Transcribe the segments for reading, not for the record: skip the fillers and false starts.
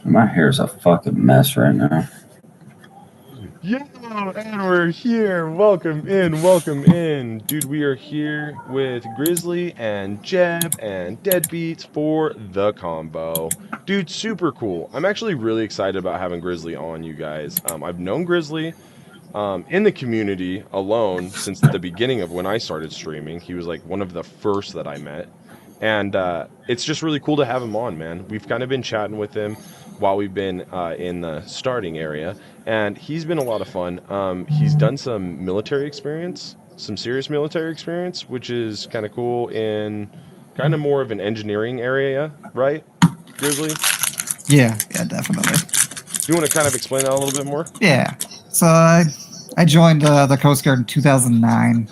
My hair's a fucking mess right now. Yo, and we're here. Welcome in, welcome in. Dude, we are here with Grizzly and Jeb and Deadbeats for the combo. Dude, super cool. I'm actually really excited about having Grizzly on, you guys. I've known Grizzly in the community alone since the beginning of when I started streaming. He was like one of the first that I met. And it's just really cool to have him on, man. We've kind of been chatting with him while we've been in the starting area, and he's been a lot of fun. He's done some military experience, some serious military experience, which is kind of cool in kind of more of an engineering area, right, Grizzly? Yeah, definitely. You want to kind of explain that a little bit more? Yeah. So I joined the Coast Guard in 2009.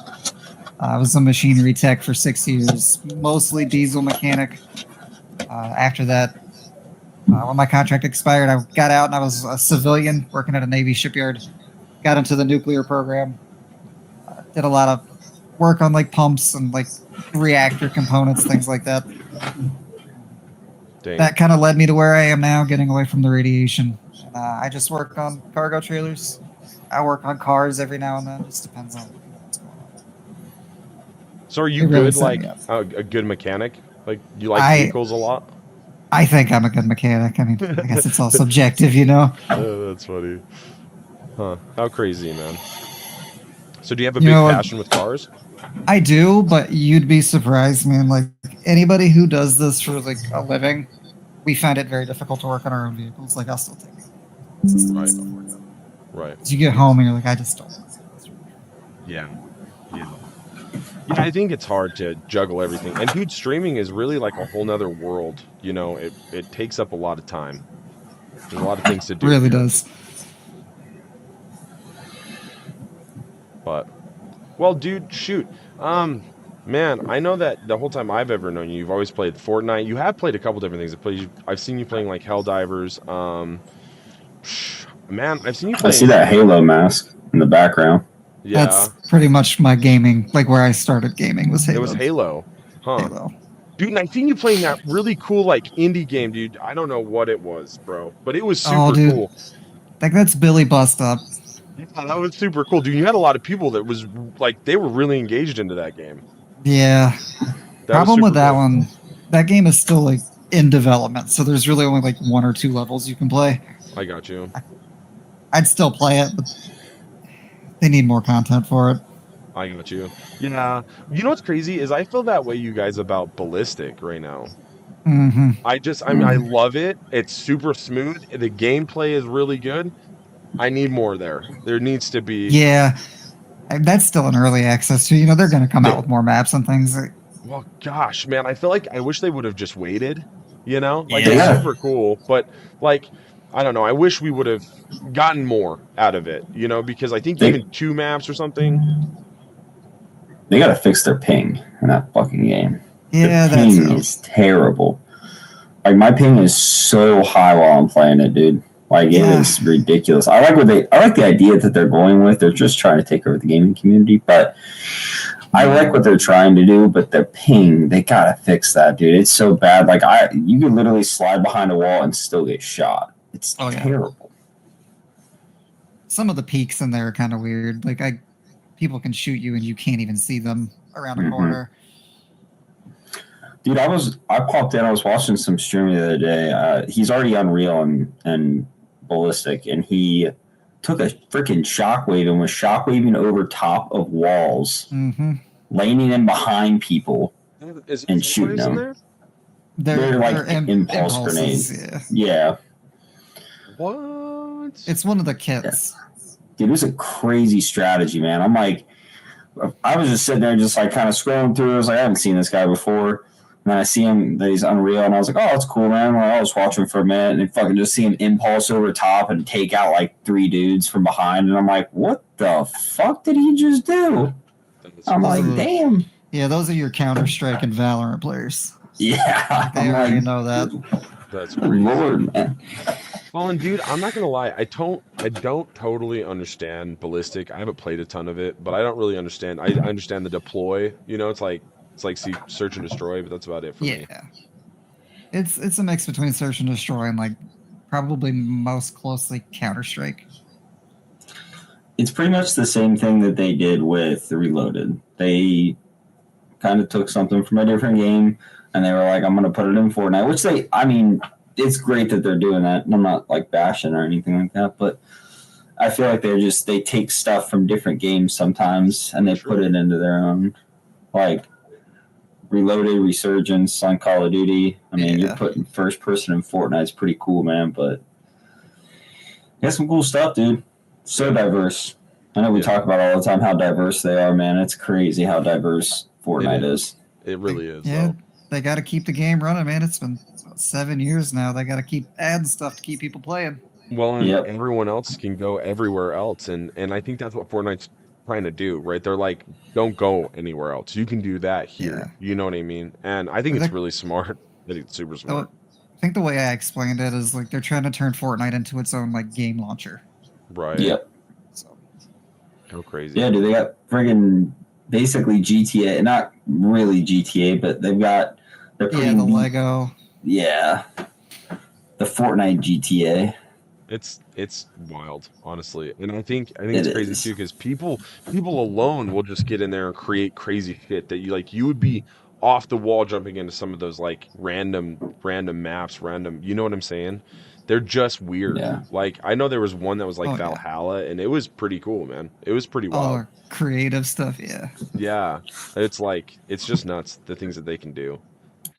I was a machinery tech for 6 years, mostly diesel mechanic. After that, when my contract expired, I got out and I was a civilian working at a Navy shipyard. Got into the nuclear program. Did a lot of work on like pumps and like reactor components, things like that. Dang. That kind of led me to where I am now, getting away from the radiation. I just work on cargo trailers. I work on cars every now and then. Just depends on what's going on. So are you It really good, set like me up. a good mechanic? Like, you like vehicles a lot? I think I'm a good mechanic. I mean, I guess it's all subjective, you know? That's funny. Huh. How crazy, man. So do you have a You big know, passion with cars? I do, but you'd be surprised, man. Like, anybody who does this for, like, a living, we find it very difficult to work on our own vehicles. Like, I'll still take it. Right. Right. You get home and you're like, I just don't. Yeah. Yeah. Yeah, I think it's hard to juggle everything. And dude, streaming is really like a whole nother world. You know, it takes up a lot of time. There's a lot of things to do. Really does. But, well, dude, shoot. Man, I know that the whole time I've ever known you, you've always played Fortnite. You have played a couple different things. I've seen you playing like Helldivers. Man, I've seen you I playing. see that Halo mask in the background. Yeah. That's pretty much my gaming, like where I started gaming was Halo. It was Halo. Huh. Halo. Dude, and I seen you playing that really cool, like, indie game, dude. I don't know what it was, bro. But it was super cool. Like, that's Billy Bust Up. Yeah, that was super cool, dude. You had a lot of people that was, like, they were really engaged into that game. Yeah. Problem with that one, that game is still, like, in development. So there's really only, like, 1 or 2 levels you can play. I got you. I'd still play it, but they need more content for it. I got you. Yeah. You know what's crazy is I feel that way, you guys, about Ballistic right now. Mm-hmm. I love it. It's super smooth. The gameplay is really good. I need more there. There needs to be. Yeah. That's still in early access too. You know, they're going to come out with more maps and things. Well, gosh, man, I feel like I wish they would have just waited. You know, like Yeah. it's super cool, but like, I don't know. I wish we would have gotten more out of it. You know, because I think even 2 maps or something. They gotta fix their ping in that fucking game. Yeah, the ping is terrible. Like, my ping is so high while I'm playing it, dude. Like, it is ridiculous. I like the idea that they're going with. They're just trying to take over the gaming community, but I like what they're trying to do. But their ping, they gotta fix that, dude. It's so bad. Like, you can literally slide behind a wall and still get shot. It's terrible. Some of the peaks in there are kind of weird. Like, people can shoot you and you can't even see them around a corner. Dude, I popped in. I was watching some streaming the other day. He's already Unreal and Ballistic, and he took a freaking shockwave and was shockwaving over top of walls, landing in behind people and shooting them. They're like impulse grenades. Yeah. What? It's one of the kits. Yeah. Dude, it was a crazy strategy, man. I'm like, I was just sitting there just like kind of scrolling through. I was like, I haven't seen this guy before. And then I see him, that he's Unreal, and I was like, oh, that's cool, man. Like, I was watching for a minute, and fucking just see him impulse over the top and take out like 3 dudes from behind. And I'm like, what the fuck did he just do? I'm like, damn. Yeah, those are your Counter-Strike and Valorant players. Yeah. They already know that. That's crazy. Lord, man. Well, and dude, I'm not gonna lie. I don't totally understand Ballistic. I haven't played a ton of it, but I don't really understand. I understand the deploy. You know, it's like search and destroy, but that's about it for me. Yeah, it's a mix between search and destroy and like probably most closely Counter-Strike. It's pretty much the same thing that they did with Reloaded. They kind of took something from a different game and they were like, I'm going to put it in Fortnite, which it's great that they're doing that. I'm not like bashing or anything like that, but I feel like they take stuff from different games sometimes and they put it into their own, like Reloaded, Resurgence on Call of Duty. I mean, you're putting first person in Fortnite. It's pretty cool, man, but got some cool stuff, dude. So diverse. I know we talk about all the time how diverse they are, man. It's crazy how diverse Fortnite is. It really is. Yeah, though. they got to keep the game running, man. It's been 7 years now. They got to keep adding stuff to keep people playing. Well, and everyone else can go everywhere else, and I think that's what Fortnite's trying to do, right? They're like, don't go anywhere else. You can do that here. You know what I mean? And I think it's really smart. I think it's super smart. I think the way I explained it is like they're trying to turn Fortnite into its own like game launcher. Right. Yep. So. How crazy. Yeah, dude, they got friggin' basically GTA, not really GTA, but they're putting the Lego. Yeah. The Fortnite GTA. It's wild, honestly, and I think it's crazy too because people alone will just get in there and create crazy shit that you would be off the wall jumping into some of those like random maps, you know what I'm saying? They're just weird. Yeah. Like I know there was one that was like Valhalla, and it was pretty cool, man. It was pretty wild. Creative stuff, yeah. Yeah, it's just nuts the things that they can do,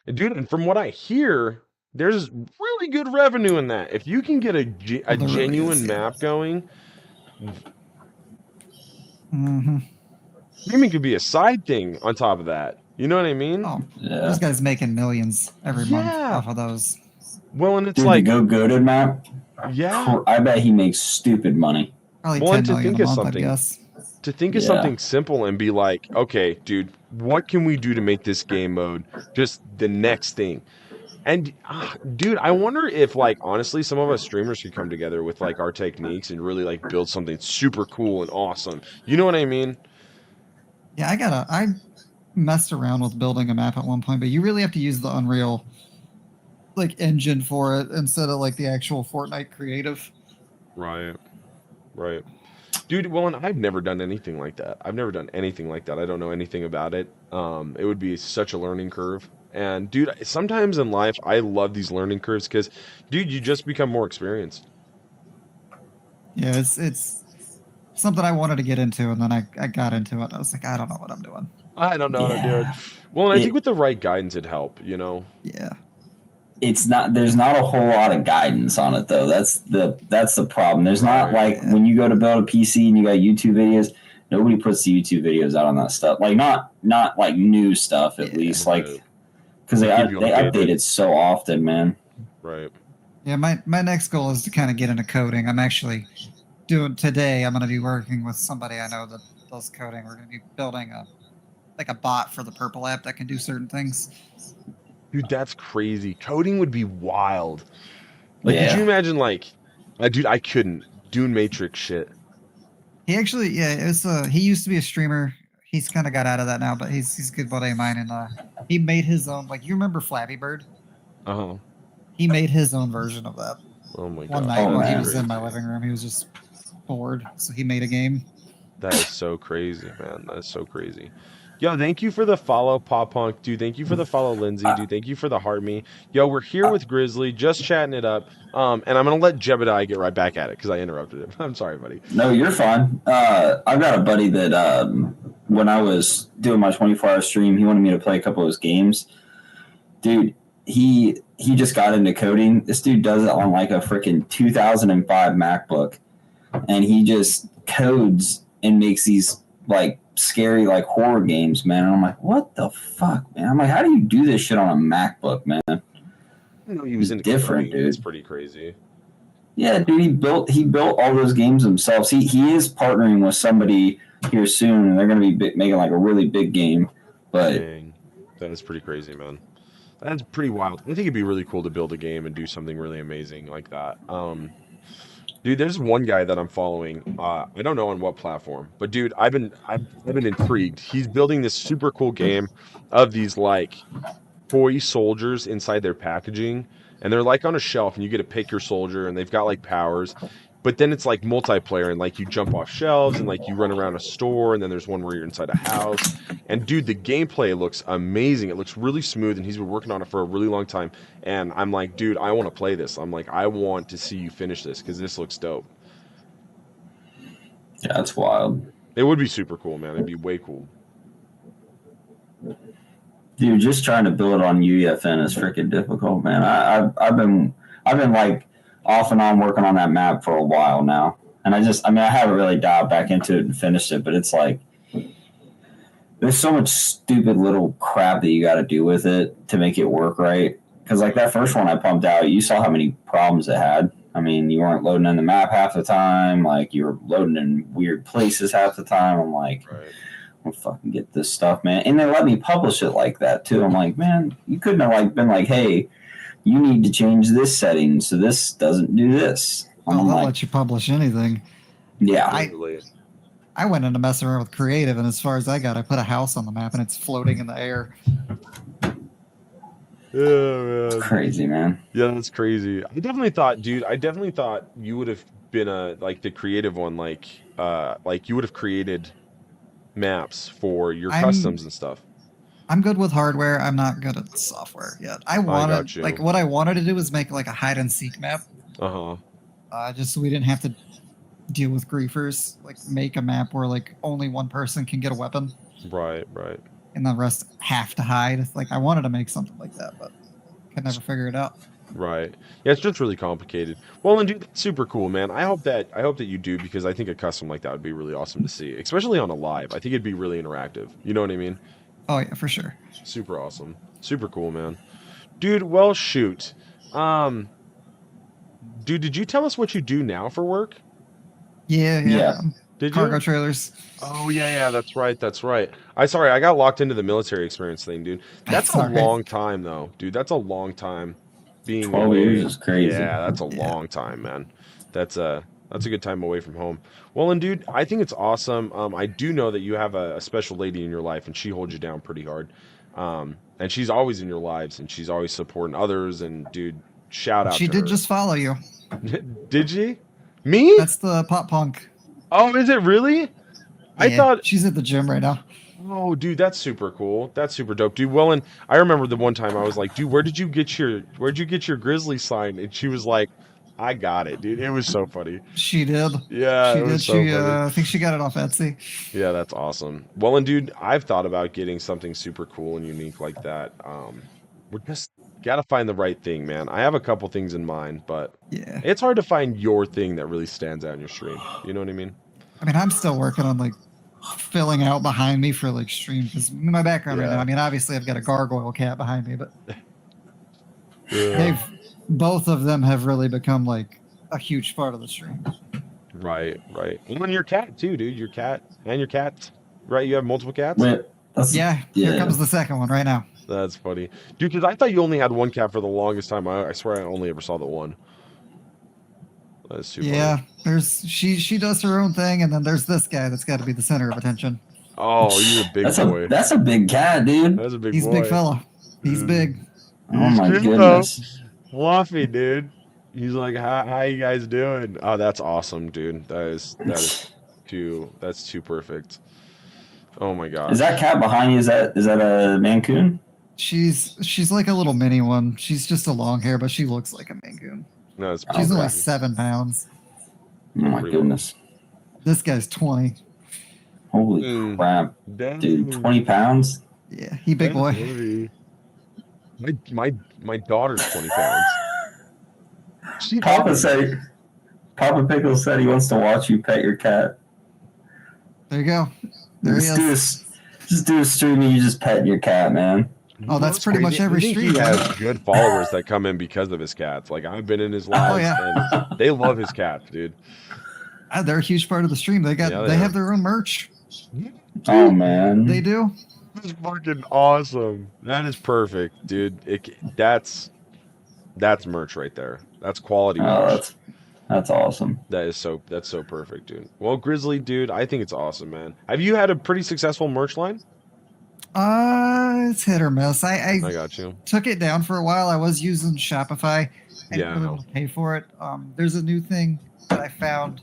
and dude. And from what I hear, there's really good revenue in that. If you can get a genuine map going, streaming could be a side thing on top of that. You know what I mean? Oh, those guys making millions every month off of those. Well, and it's dude, like the Goated map. Yeah, I bet he makes stupid money. Probably 10 million a month, I guess. To think of something simple and be like, okay, dude, what can we do to make this game mode just the next thing? And dude, I wonder if like honestly some of us streamers could come together with like our techniques and really like build something super cool and awesome. You know what I mean? Yeah, I messed around with building a map at one point, but you really have to use the Unreal like engine for it instead of like the actual Fortnite creative. Right. Dude, well, and I've never done anything like that. I don't know anything about it. It would be such a learning curve. And dude, sometimes in life, I love these learning curves because, dude, you just become more experienced. Yeah, it's something I wanted to get into, and then I got into it. I was like, I don't know what I'm doing. I don't know what I'm doing. Well, and I think with the right guidance, it'd help, you know? Yeah. There's not a whole lot of guidance on it though. That's the problem. There's not like when you go to build a PC and you got YouTube videos, nobody puts the YouTube videos out on that stuff. Like not like new stuff at least, like because they update it so often, man. Right. Yeah, my next goal is to kind of get into coding. I'm actually I'm going to be working with somebody I know that does coding. We're going to be building a bot for the Purple app that can do certain things. Dude, that's crazy. Coding would be wild. Like, could you imagine, like, dude, I couldn't. Doing Matrix shit. He actually, he used to be a streamer. He's kind of got out of that now, but he's a good buddy of mine, and he made his own, like, you remember Flappy Bird? Uh-huh. He made his own version of that. Oh, my God. One night when he was in my living room, he was just bored, so he made a game. That is so crazy, man. That is so crazy. Yo, thank you for the follow, Pop Punk. Dude, thank you for the follow, Lindsay. Dude, thank you for the heart me. Yo, we're here with Grizzly, just chatting it up. And I'm going to let Jebediah get right back at it because I interrupted him. I'm sorry, buddy. No, you're fine. I've got a buddy that when I was doing my 24-hour stream, he wanted me to play a couple of his games. Dude, he just got into coding. This dude does it on like a freaking 2005 MacBook. And he just codes and makes these like scary like horror games, man. And I'm like, what the fuck, man? I'm like, how do you do this shit on a MacBook, man? I know he was into different, dude. It's pretty crazy. Yeah, dude, he built all those games himself. He is partnering with somebody here soon, and they're going to be making like a really big game. But dang, that is pretty crazy, man. That's pretty wild. I think it'd be really cool to build a game and do something really amazing like that. Dude, there's one guy that I'm following. I don't know on what platform, but dude, I've been intrigued. He's building this super cool game of these like toy soldiers inside their packaging, and they're like on a shelf, and you get to pick your soldier, and they've got like powers. But then it's like multiplayer, and like you jump off shelves, and like you run around a store, and then there's one where you're inside a house. And dude, the gameplay looks amazing. It looks really smooth, and he's been working on it for a really long time. And I'm like, dude, I want to play this. I'm like, I want to see you finish this because this looks dope. Yeah, that's wild. It would be super cool, man. It'd be way cool. Dude, just trying to build on UEFN is freaking difficult, man. I've been like off and on working on that map for a while now, and I haven't really dived back into it and finished it, but it's like there's so much stupid little crap that you got to do with it to make it work right. Because like that first one I pumped out, you saw how many problems it had. I mean, you weren't loading in the map half the time. Like, you were loading in weird places half the time. I'm like, I'll fucking get this stuff, man. And they let me publish it like that, too. I'm like, man, you couldn't have, like, been like, hey, you need to change this setting so this doesn't do this. They'll let you publish anything. Yeah. I went into messing around with creative, and as far as I got, I put a house on the map, and it's floating in the air. Yeah, man. Crazy, man. Yeah, that's crazy. I definitely thought you would have been like the creative one, like you would have created maps for your customs and stuff. I'm good with hardware. I'm not good at software yet. What I wanted to do was make like a hide and seek map. Just so we didn't have to deal with griefers. Like, make a map where like only one person can get a weapon. Right. And the rest have to hide. Like, I wanted to make something like that, but could never figure it out. Right. Yeah, it's just really complicated. Well, and dude, that's super cool, man. I hope that you do, because I think a custom like that would be really awesome to see, especially on a live. I think it'd be really interactive. You know what I mean? Oh yeah, for sure. Super awesome. Super cool, man. Dude, well, shoot. Dude, did you tell us what you do now for work? Yeah. Did Cargo you? trailers. Oh, yeah, that's right. I got locked into the military experience thing, dude. That's a long time, though, dude. That's a long time being 12 away. years is crazy. Yeah, that's a long time, man. That's a good time away from home. Well, and dude, I think it's awesome. I do know that you have a special lady in your life, and she holds you down pretty hard. And she's always in your lives, and she's always supporting others. And dude, shout out. She did just follow you. Did she? Me? That's the pop punk. Oh, is it really? I Yeah, thought she's at the gym right now. Oh, dude, that's super cool. That's super dope, dude. Well, and I remember the one time I was like, dude, where'd you get your Grizzly sign? And she was like, I got it, dude. It was so funny. She did. Yeah, She it did. was so funny. I think she got it off Etsy. Yeah, that's awesome. Well, and dude, I've thought about getting something super cool and unique like that. We just gotta find the right thing, man. I have a couple things in mind, but Yeah. it's hard to find your thing that really stands out in your stream. You know what I mean? I mean, I'm still working on like filling out behind me for like stream, because my background right now. I mean, obviously I've got a gargoyle cat behind me, but both of them have really become like a huge part of the stream. Right. And your cat too, dude. Your cat and your cats. Right? You have multiple cats? Here comes the second one right now. That's funny. Dude, because I thought you only had one cat for the longest time. I swear I only ever saw the one. That's too funny. There's she does her own thing, and then there's this guy that's got to be the center of attention. Oh, he's a big boy. That's a big cat, dude. That's a big He's boy. a big fella. He's big. Oh my goodness. Fluffy, dude. He's like, how you guys doing? Oh, that's awesome, dude. That's too perfect. Oh my god. Is that cat behind you? Is that a Mancoon? She's like a little mini one. She's just a long hair, but she looks like a Mancoon. No, she's only 7 pounds. Oh my goodness. This guy's 20. Holy crap. Dang. Dude, 20 pounds? Yeah, he big boy. My daughter's 20 pounds. Papa Pickles said he wants to watch you pet your cat. There you go. There he is. Just do a stream and you just pet your cat, man. Oh, that's pretty much every stream. He has good followers that come in because of his cats. Like, I've been in his lives, and they love his cats, dude. They're a huge part of the stream. They have their own merch. Oh man, they do. That's fucking awesome. That is perfect, dude. That's merch right there. That's quality merch. That's awesome. That's so perfect, dude. Well, Grizzly, dude, I think it's awesome, man. Have you had a pretty successful merch line? It's hit or miss. I I got you. took it down for a while. I was using Shopify. I didn't really want to pay for it. There's a new thing that I found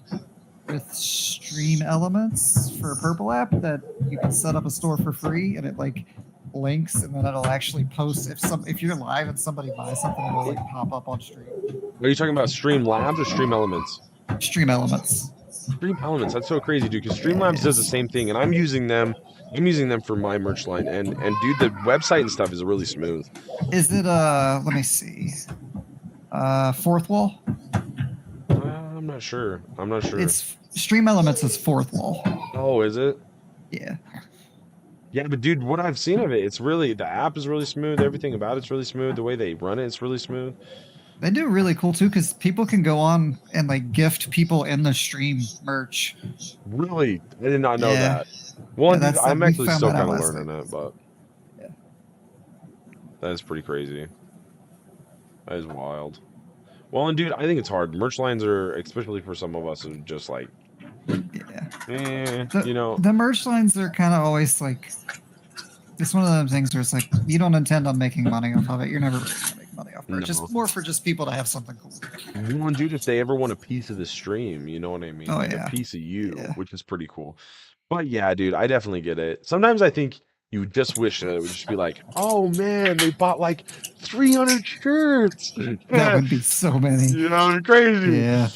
with Stream Elements for a Purple app that you can set up a store for free, and it like links, and then it'll actually post if you're live and somebody buys something, it'll like pop up on stream. Are you talking about Stream Labs or Stream Elements? Stream Elements. Stream Elements. That's so crazy, dude. Because Streamlabs does the same thing, and I'm using them. I'm using them for my merch line, and dude, the website and stuff is really smooth. Is it let me see, Fourth Wall? I'm not sure. I'm not sure. It's Stream Elements is Fourth Wall. Oh, is it? Yeah. Yeah, but dude, what I've seen of it, it's really the app is really smooth. Everything about it's really smooth. The way they run it's really smooth. They do really cool too, because people can go on and like gift people in the stream merch. Really, I did not know that. Well, Yeah, dude, I'm actually still kind of last learning it, but that is pretty crazy. That is wild. Well, and dude, I think it's hard. Merch lines are, especially for some of us, are just like, you know. The merch lines are kind of always like, it's one of those things where it's like, you don't intend on making money off of it. You're never really going to make money off merch. It's more for just people to have something cool. Well, and dude, if they ever want a piece of the stream, you know what I mean? Oh, Like yeah. a piece of you, which is pretty cool. But yeah, dude, I definitely get it. Sometimes I think you just wish that it would just be like, oh man, they bought like 300 shirts. That would be so many. You know, crazy. Yeah.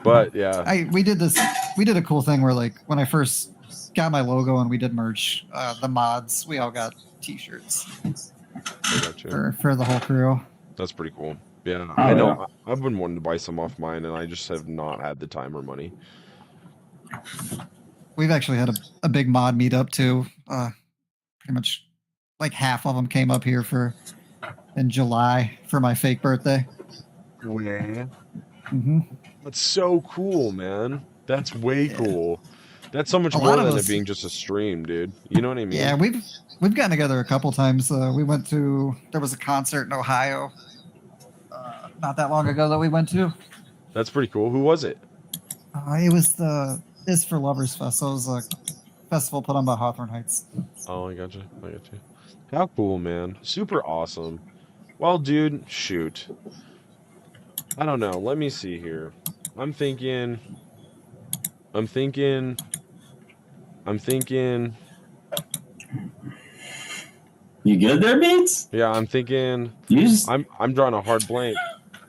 But yeah. We did a cool thing where like when I first got my logo and we did merch, the mods, we all got t-shirts for the whole crew. That's pretty cool. Yeah, I know. I've been wanting to buy some off mine, and I just have not had the time or money. We've actually had a big mod meetup too. Pretty much like half of them came up here in July for my fake birthday. Yeah. Mm-hmm. That's so cool, man. That's way cool. That's so much more than it being just a stream, dude. You know what I mean? Yeah, we've gotten together a couple times. There was a concert in Ohio not that long ago that we went to. That's pretty cool. Who was it? It was the Is for Lovers Fest. So it was a festival put on by Hawthorne Heights. Oh, I gotcha. How cool, man. Super awesome. Well, dude, shoot. I don't know. Let me see here. I'm thinking. You good there, Beats? Yeah, I'm thinking. I'm drawing a hard blank.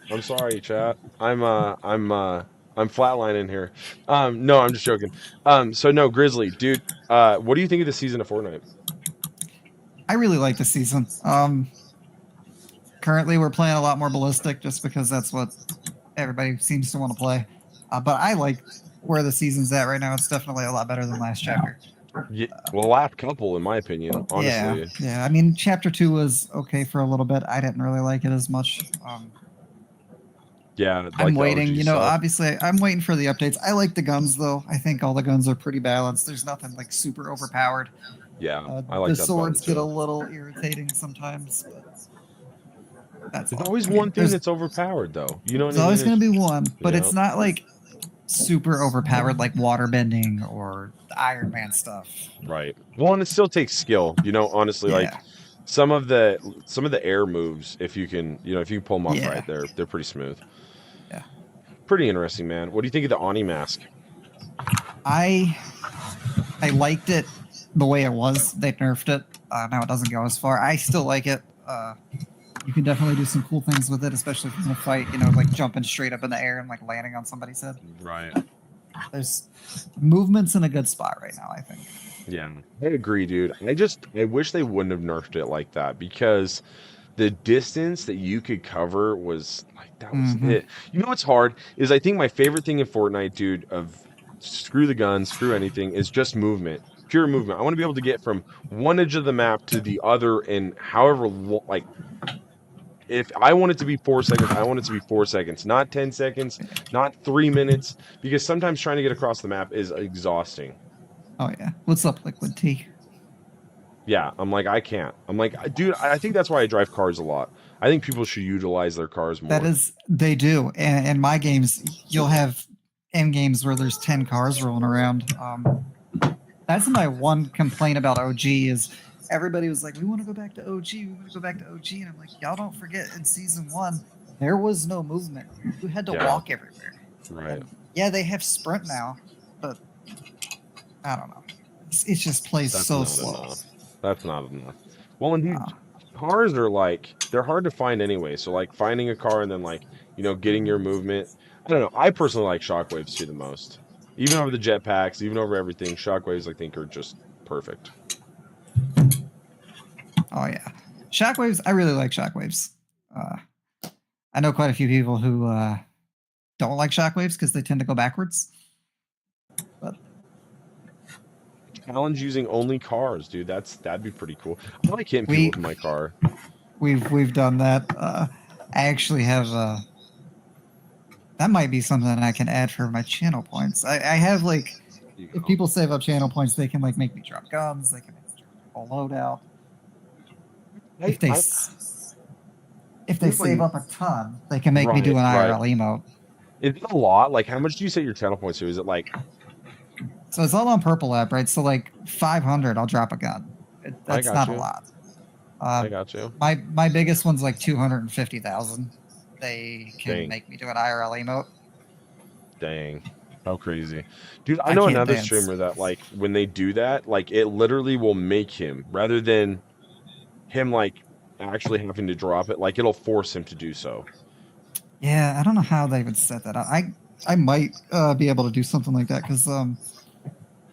I'm sorry, chat. I'm flatlining here. No, I'm just joking. So no, Grizzly, dude. What do you think of the season of Fortnite? I really like the season. Currently, we're playing a lot more ballistic just because that's what everybody seems to want to play. But I like where the season's at right now. It's definitely a lot better than last chapter. Yeah, well, last couple, in my opinion, honestly. Yeah. I mean, chapter 2 was okay for a little bit. I didn't really like it as much. Yeah, like I'm waiting. You know, obviously, I'm waiting for the updates. I like the guns, though. I think all the guns are pretty balanced. There's nothing like super overpowered. Yeah, I like the that swords get a little irritating sometimes, but that's There's always one thing that's overpowered, though. You know what I mean? There's always going to be one, but it's not like super overpowered like water bending or the Iron Man stuff. Right. Well, and it still takes skill. You know, honestly, like some of the air moves, if you can pull them off right, they're pretty smooth. Yeah. Pretty interesting, man. What do you think of the Oni mask? I liked it the way it was. They nerfed it. Now it doesn't go as far. I still like it. You can definitely do some cool things with it, especially if you're in a fight, you know, like jumping straight up in the air and like landing on somebody's head. Right. There's movements in a good spot right now, I think. Yeah, I agree, dude. I wish they wouldn't have nerfed it like that, because the distance that you could cover was like, that was it. You know what's hard is I think my favorite thing in Fortnite, dude, of screw the guns, screw anything, is just movement. Pure movement. I want to be able to get from one edge of the map to the other in however, like, if I want it to be 4 seconds, I want it to be 4 seconds, not 10 seconds, not 3 minutes, because sometimes trying to get across the map is exhausting. Oh, yeah. What's up, Liquid Tea? Yeah, I'm like, I can't. I'm like, dude, I think that's why I drive cars a lot. I think people should utilize their cars more. They do. And in my games, you'll have end games where there's 10 cars rolling around. That's my one complaint about OG is everybody was like, we want to go back to OG, we want to go back to OG, and I'm like, y'all don't forget in season 1 there was no movement. You had to walk everywhere. Right. And yeah, they have sprint now, but I don't know. It just plays so slow. Enough. That's not enough. Well, indeed, cars are like they're hard to find anyway. So like finding a car and then like getting your movement. I don't know. I personally like shockwaves too the most. Even over the jetpacks, even over everything, shockwaves I think are just perfect. Oh yeah, shockwaves. I really like shockwaves. I know quite a few people who don't like shockwaves because they tend to go backwards. But challenge using only cars, dude. That'd be pretty cool. I like hitting people with my car. We've done that. I actually have that might be something I can add for my channel points. I have like if people save up channel points, they can like make me drop guns. They can make me drop a loadout. If they save up a ton, they can make me do an IRL emote. Is it a lot? Like, how much do you set your channel points to? Is it like? So it's all on Purple app, right? So like 500, I'll drop a gun. That's not a lot. I got you. My biggest one's like 250,000. They can make me do an IRL emote. Dang. How crazy. Dude, I know another streamer that like when they do that, like it literally will make him, rather than him like actually having to drop it, like it'll force him to do so. Yeah, I don't know how they would set that up. I might be able to do something like that because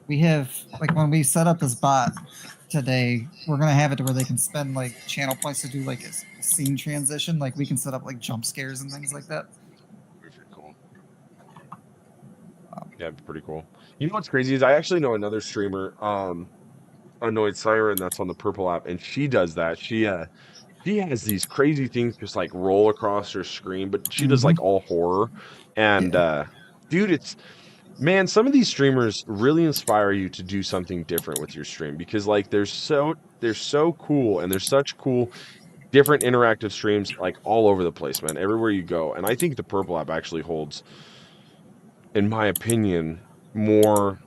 we have like when we set up this bot today, we're gonna have it to where they can spend like channel points to do like a scene transition. Like we can set up like jump scares and things like that. Pretty cool. Yeah, pretty cool. You know what's crazy is I actually know another streamer, Annoyed Siren, that's on the Purple app, and she does that. She has these crazy things just like roll across her screen, but she does like all horror. And dude, man, some of these streamers really inspire you to do something different with your stream because like they're so cool and they're such cool different interactive streams like all over the place, man, everywhere you go. And I think the Purple app actually holds, in my opinion, more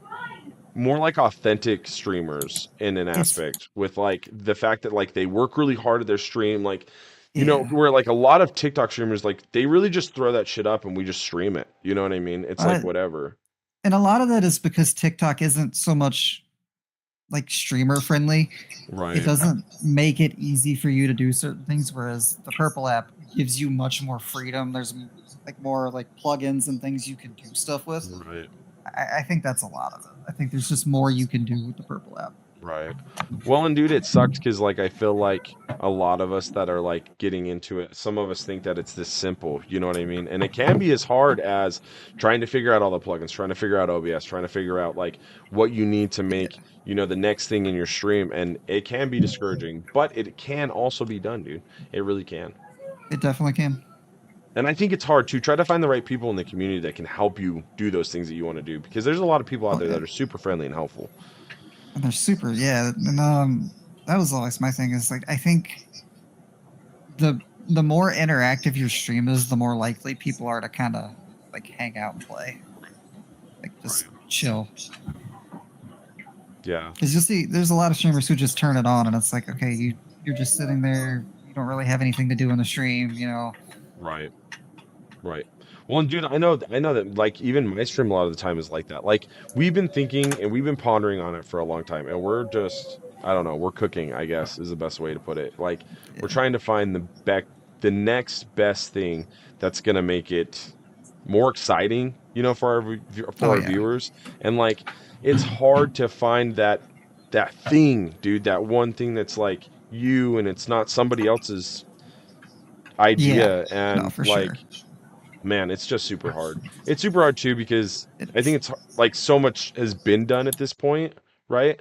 like authentic streamers in an aspect with like the fact that like they work really hard at their stream, like you know, where like a lot of TikTok streamers, like they really just throw that shit up and we just stream it. You know what I mean? It's like whatever. And a lot of that is because TikTok isn't so much like streamer friendly. Right. It doesn't make it easy for you to do certain things, whereas the Purple app gives you much more freedom. There's like more like plugins and things you can do stuff with. Right. I think that's a lot of it. I think there's just more you can do with the Purple app. Right. Well, and dude, it sucks because like I feel like a lot of us that are like getting into it, some of us think that it's this simple, you know what I mean? And it can be as hard as trying to figure out all the plugins, trying to figure out OBS, trying to figure out like what you need to make, you know, the next thing in your stream. And it can be discouraging, but it can also be done, dude. It really can. It definitely can. And I think it's hard to try to find the right people in the community that can help you do those things that you want to do, because there's a lot of people out there that are super friendly and helpful. And they're super, yeah. And that was always my thing. Is like I think the more interactive your stream is, the more likely people are to kind of like hang out and play, like just chill. Yeah. Because you see, there's a lot of streamers who just turn it on, and it's like, okay, you're just sitting there, you don't really have anything to do in the stream, you know. Right. Right. Well, and dude, I know that like even my stream a lot of the time is like that. Like we've been thinking and we've been pondering on it for a long time, and we're just, I don't know, we're cooking, I guess is the best way to put it. Like we're trying to find the next best thing that's gonna make it more exciting, you know, for our viewers. And like it's hard to find that thing, dude, that one thing that's like you and it's not somebody else's idea. And like man, it's just super hard. It's super hard too because I think it's like so much has been done at this point, right?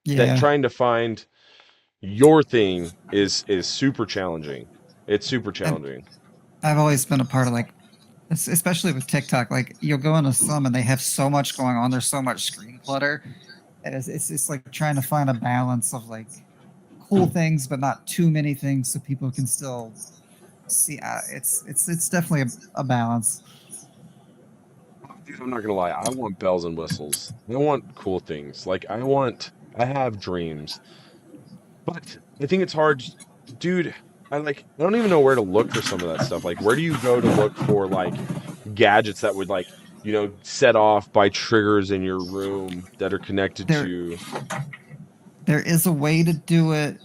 That trying to find your thing is super challenging. It's super challenging. I've always been a part of like, especially with TikTok, like you'll go into some and they have so much going on. There's so much screen clutter, and it's just like trying to find a balance of like cool things but not too many things so people can still see. It's definitely a balance. Dude, I'm not gonna lie. I want bells and whistles. I want cool things. Like I have dreams, but I think it's hard, dude. I don't even know where to look for some of that stuff. Like, where do you go to look for like gadgets that would like, set off by triggers in your room that are connected There, to? there is a way to do it.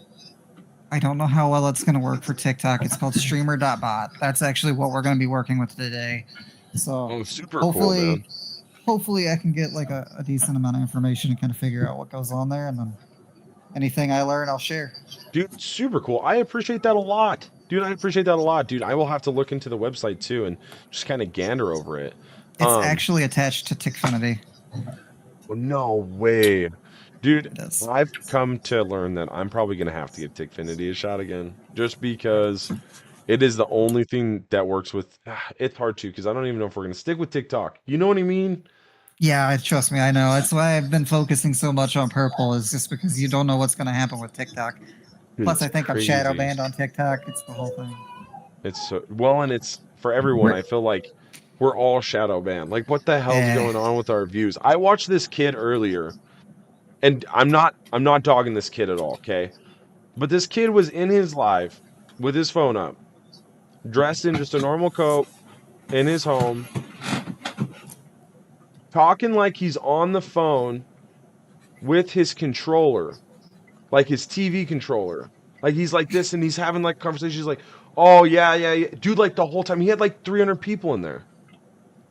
I don't know how well it's going to work for TikTok. It's called streamer.bot. That's actually what we're going to be working with today. So Oh, super cool, hopefully, man. hopefully I can get like a decent amount of information and kind of figure out what goes on there, and then anything I learn, I'll share. Dude, super cool. I appreciate that a lot. Dude, I appreciate that a lot. Dude, I will have to look into the website too and just kind of gander over it. It's actually attached to Tickfinity. Well, no way. Dude, It is. I've come to learn that I'm probably going to have to give Tickfinity a shot again. Just because it is the only thing that works with... It's hard to, because I don't even know if we're going to stick with TikTok. You know what I mean? Yeah, trust me, I know. That's why I've been focusing so much on Purple, is just because you don't know what's going to happen with TikTok. Dude, Plus, I it's think I'm shadow crazy. banned on TikTok. It's the whole thing. It's so... Well, and it's... For everyone, I feel like we're all shadow banned. Like, what the hell's going on with our views? I watched this kid earlier, and I'm not dogging this kid at all, okay? But this kid was in his live with his phone up, dressed in just a normal coat in his home, talking like he's on the phone with his controller, like his TV controller. Like he's like this, and he's having like conversations like, oh yeah. Dude, like the whole time he had like 300 people in there.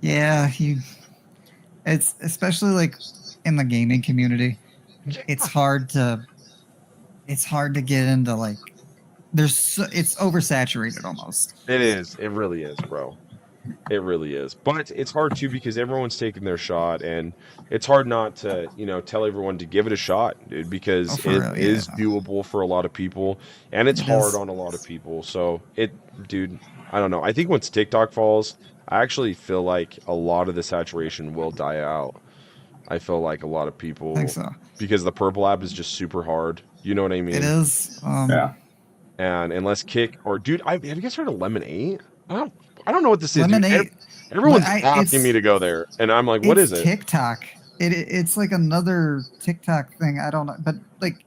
Yeah, it's especially like in the gaming community. It's hard to get into like it's oversaturated almost. It is. It really is, bro. It really is. But it's hard too because everyone's taking their shot, and it's hard not to, tell everyone to give it a shot, dude, because it is doable for a lot of people, and it's hard on a lot of people. So dude, I don't know. I think once TikTok falls, I actually feel like a lot of the saturation will die out. I feel like a lot of people, I think so. Because the Purple app is just super hard. You know what I mean? It is. Yeah. And unless Kick or dude, have you guys heard of Lemon 8? I don't know what this is. Lemon 8. Everyone's asking me to go there, and I'm like, what is it? TikTok. It's like another TikTok thing. I don't know, but like,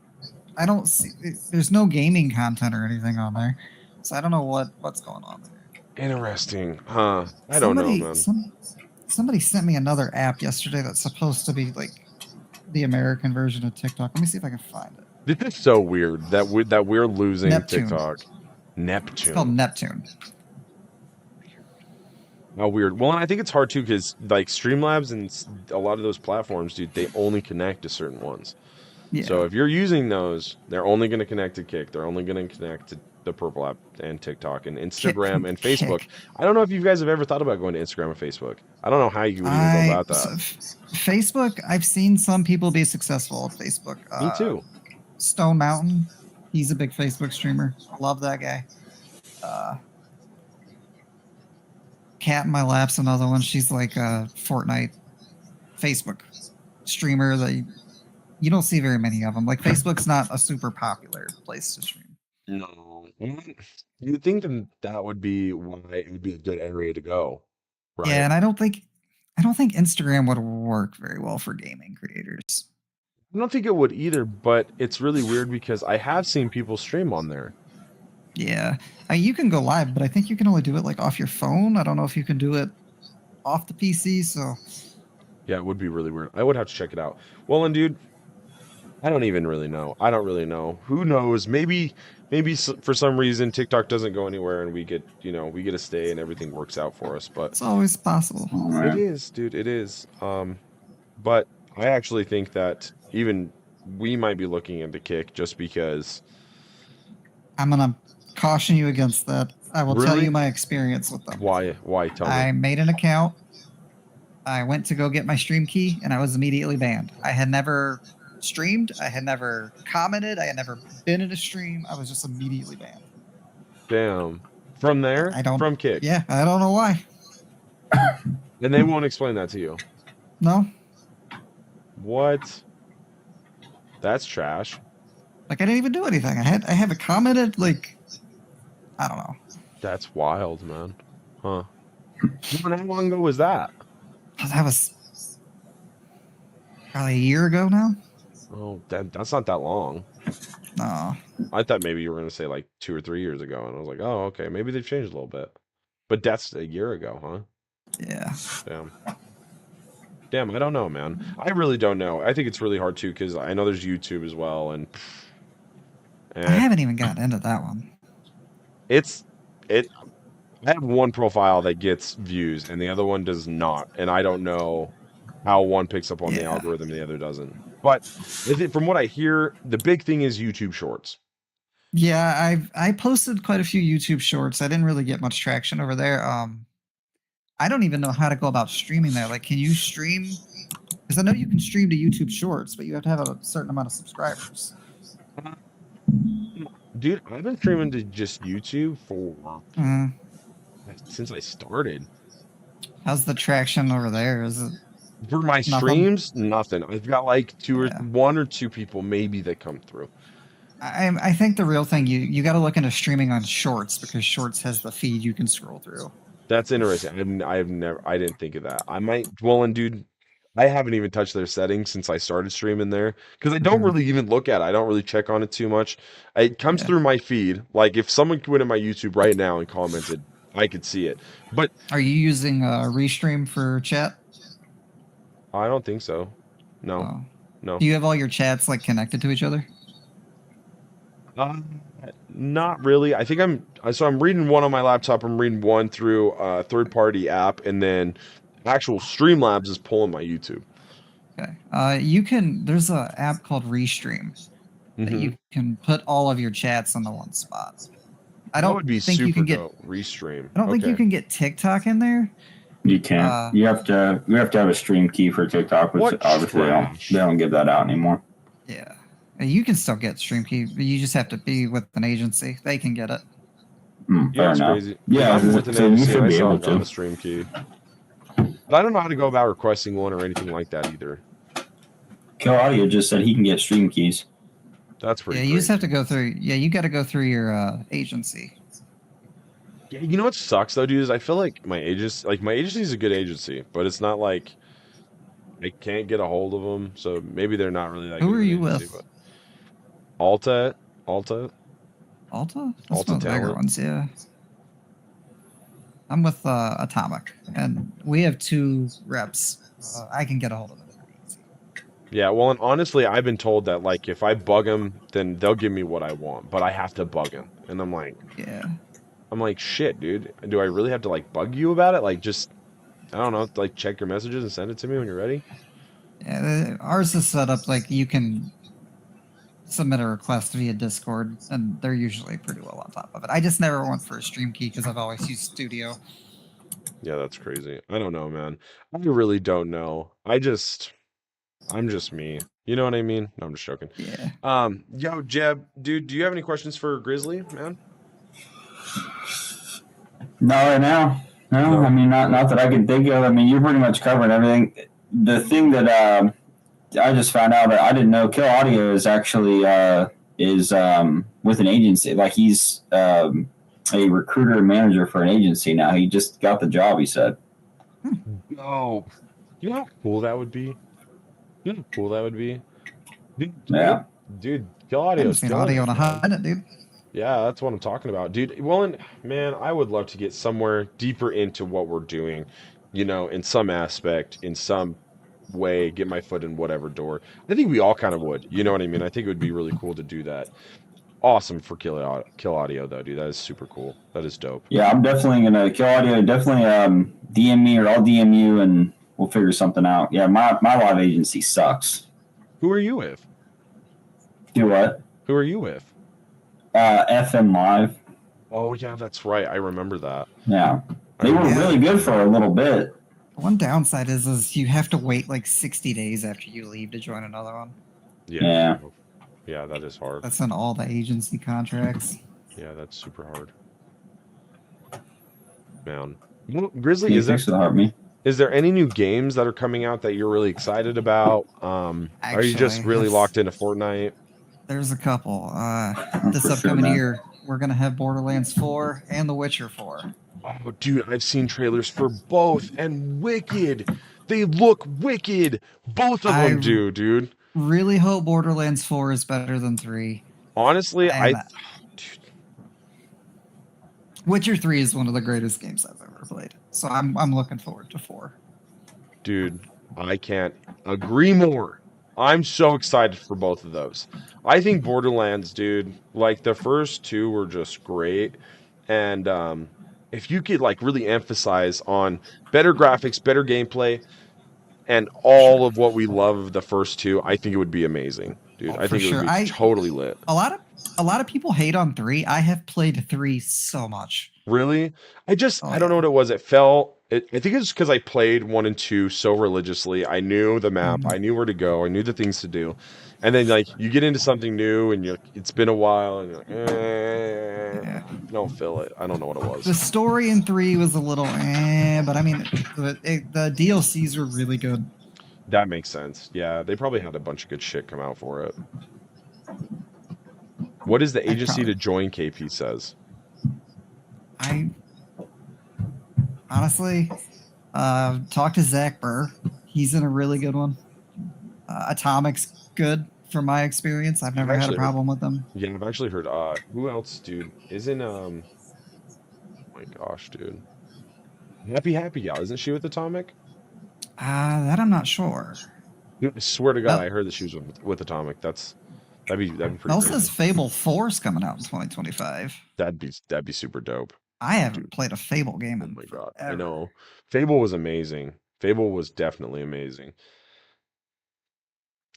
I don't see. There's no gaming content or anything on there, so I don't know what's going on there. Interesting, huh? I don't know, man. Somebody sent me another app yesterday that's supposed to be like the American version of TikTok. Let me see if I can find it. This is so weird that we're losing Neptune. TikTok. Neptune. It's called Neptune. How weird. Well, and I think it's hard too because like Streamlabs and a lot of those platforms, dude, they only connect to certain ones. Yeah. So if you're using those, they're only going to connect to Kick. They're only going to connect to the Purple app and TikTok and Instagram and Facebook. I don't know if you guys have ever thought about going to Instagram and Facebook. I don't know how you would even go about that. Facebook, I've seen some people be successful at Facebook. Me too. Stone Mountain, he's a big Facebook streamer. Love that guy. Cat in My Lap's another one. She's like a Fortnite Facebook streamer that you don't see very many of them. Like, Facebook's not a super popular place to stream. No. You think that would be why it would be a good area to go, right? Yeah, and I don't think Instagram would work very well for gaming creators. I don't think it would either, but it's really weird because I have seen people stream on there. Yeah, you can go live, but I think you can only do it like off your phone. I don't know if you can do it off the PC. So yeah, it would be really weird. I would have to check it out. Well, and dude, I don't even really know. I don't really know. Who knows? Maybe for some reason TikTok doesn't go anywhere and we get to stay and everything works out for us. But it's always possible. It is, dude. It is. But I actually think that even we might be looking into Kick just because. I'm gonna caution you against that. I will tell you my experience with them. Why? Tell me. I made an account. I went to go get my stream key, and I was immediately banned. I had never streamed. I had never commented. I had never been in a stream. I was just immediately banned. Damn. From there? From Kick? Yeah, I don't know why. And they won't explain that to you? No. What? That's trash. Like, I didn't even do anything. I haven't commented, like, I don't know. That's wild, man. Huh. How long ago was that? That was probably a year ago now. Oh, that's not that long. No. I thought maybe you were gonna say like 2 or 3 years ago, and I was like, oh, okay, maybe they've changed a little bit. But that's a year ago, huh? Yeah. Damn, I don't know, man. I really don't know. I think it's really hard too because I know there's YouTube as well, and I haven't even gotten into that one. it's it. I have one profile that gets views, and the other one does not, and I don't know how one picks up on the algorithm and the other doesn't. But from what I hear, the big thing is YouTube Shorts. Yeah, I posted quite a few YouTube Shorts. I didn't really get much traction over there. I don't even know how to go about streaming there. Like, can you stream? Because I know you can stream to YouTube Shorts, but you have to have a certain amount of subscribers. Dude, I've been streaming to just YouTube for since I started. How's the traction over there? Is it for my streams? Nothing. I've got like one or two people maybe that come through. I think the real thing you got to look into streaming on Shorts because Shorts has the feed you can scroll through. That's interesting. I didn't think of that. I might. Well, and dude, I haven't even touched their settings since I started streaming there because I don't really even look at it. I don't really check on it too much. It comes through my feed. Like if someone went in my YouTube right now and commented, I could see it. But are you using Restream for chat? I don't think so. No, no. Do you have all your chats like connected to each other? Not really. I think I'm reading one on my laptop. I'm reading one through a third-party app, and then actual Streamlabs is pulling my YouTube. Okay. You can. There's an app called Restream that you can put all of your chats on the one spot. I don't think you can get Restream. I don't think you can get TikTok in there. You can't. You have to have a stream key for TikTok, which obviously they don't give that out anymore. Yeah. You can still get stream key, but you just have to be with an agency. They can get it. Yeah, it's crazy. Yeah, I'm with an agency. I still got a stream key. But I don't know how to go about requesting one or anything like that either. Kill Audio just said he can get stream keys. That's pretty. Yeah, you just have to go through. Yeah, you got to go through your agency. Yeah, you know what sucks though, dude, is I feel like my agency is a good agency, but it's not like I can't get a hold of them. So maybe they're not really that. Who are you with? Alta. Alta? That's Alta one of the bigger Talent. ones, yeah. I'm with Atomic, and we have 2 reps. I can get a hold of them. Yeah, well, and honestly, I've been told that like if I bug them, then they'll give me what I want, but I have to bug them, and I'm like, shit, dude. Do I really have to like bug you about it? Like, just I don't know, like check your messages and send it to me when you're ready. Yeah, ours is set up like you can submit a request via Discord, and they're usually pretty well on top of it. I just never went for a stream key because I've always used Studio. Yeah, that's crazy. I don't know, man. I really don't know. I'm just me. You know what I mean? No, I'm just joking. Yeah. Yo, Jeb, dude, do you have any questions for Grizzly, man? No, right now. No, I mean, not that I can think of. I mean, you're pretty much covering everything. The thing that I just found out that I didn't know, Kill Audio is actually with an agency. Like he's a recruiter and manager for an agency now. He just got the job, he said. Oh, you know how cool that would be? You know how cool that would be? Dude, Kill Audio. Audio on a hot, dude. Yeah, that's what I'm talking about, dude. Well, and man, I would love to get somewhere deeper into what we're doing, you know, in some aspect, in some way, get my foot in whatever door. I think we all kind of would, you know what I mean? I think it would be really cool to do that. Awesome for Kill Audio, though, dude. That is super cool. That is dope. Yeah, I'm definitely gonna Kill Audio. Definitely DM me, or I'll DM you, and we'll figure something out. Yeah, my live agency sucks. Who are you with? Do what? Who are you with? FM Live. Oh yeah, that's right. I remember that. Yeah, they were really good for a little bit. One downside is you have to wait like 60 days after you leave to join another one. Yeah, that is hard. That's in all the agency contracts. Yeah, that's super hard. Man, Grizzly, is there any new games that are coming out that you're really excited about? Are you just really locked into Fortnite? There's a couple. This upcoming year, we're going to have Borderlands 4 and The Witcher 4. Oh, dude, I've seen trailers for both, and wicked. They look wicked. Both of them do, dude. Really hope Borderlands 4 is better than 3. Honestly, dude, Witcher 3 is one of the greatest games I've ever played. So I'm looking forward to 4. dude, I can't agree more. I'm so excited for both of those. I think Borderlands, dude, like the first two were just great. And if you could like really emphasize on better graphics, better gameplay, and all of what we love of the first two, I think it would be amazing, dude. Oh, I for think it would sure. be totally lit. A lot of people hate on 3. I have played 3 so much. Really? I Oh, don't know what it was. I think it's because I played 1 and 2 so religiously. I knew the map, I knew where to go, I knew the things to do. And then like you get into something new and it's been a while and you're like, Yeah. don't feel it. I don't know what it The was. story in 3 was a little but I mean the DLCs were really good. That makes sense. Yeah, they probably had a bunch of good shit come out for it. What is the agency to join, KP says? I honestly talk to Zach Burr. He's in a really good one. Atomic's good from my experience. I've never had a problem with them. Yeah, I've actually heard who else, dude? Isn't oh my gosh, dude. Happy Gal, isn't she with Atomic? That I'm not sure. Dude, I swear to God, I heard that she was with Atomic. That'd be pretty Mel crazy. says Fable 4 is coming out in 2025. That'd be super dope. I haven't played a Fable game in Oh my God, forever. I know. Fable was amazing. Fable was definitely amazing.